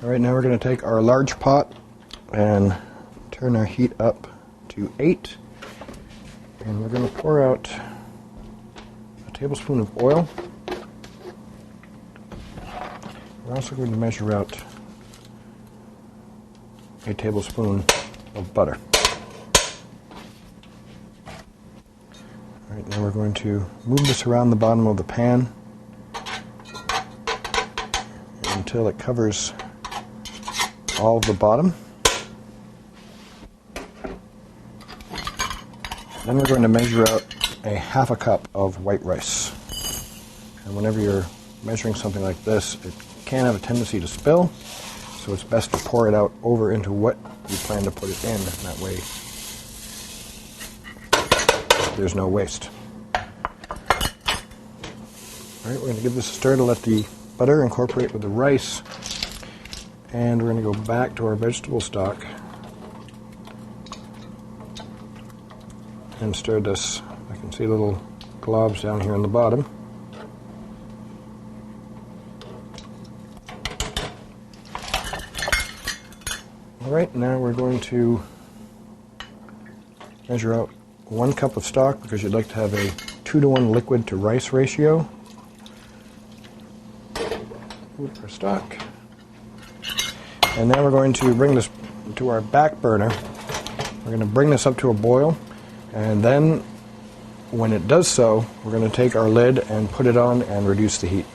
Alright, now we're going to take our large pot and turn our heat up to 8. And we're going to pour out a tablespoon of oil. We're also going to measure out a tablespoon of butter. Alright, now we're going to move this around the bottom of the pan until it covers all of the bottom. Then we're going to measure out a half a cup of white rice. And whenever you're measuring something like this, it can have a tendency to spill, so it's best to pour it out over into what you plan to put it in. That way there's no waste. Alright, we're going to give this a stir to let the butter incorporate with the rice. And we're going to go back to our vegetable stock and stir this. I can see little globs down here on the bottom. Alright, now we're going to measure out 1 cup of stock because you'd like to have a 2-to-1 liquid to rice ratio. Move our stock. And now we're going to bring this to our back burner. We're going to bring this up to a boil, and then when it does so, we're going to take our lid and put it on and reduce the heat.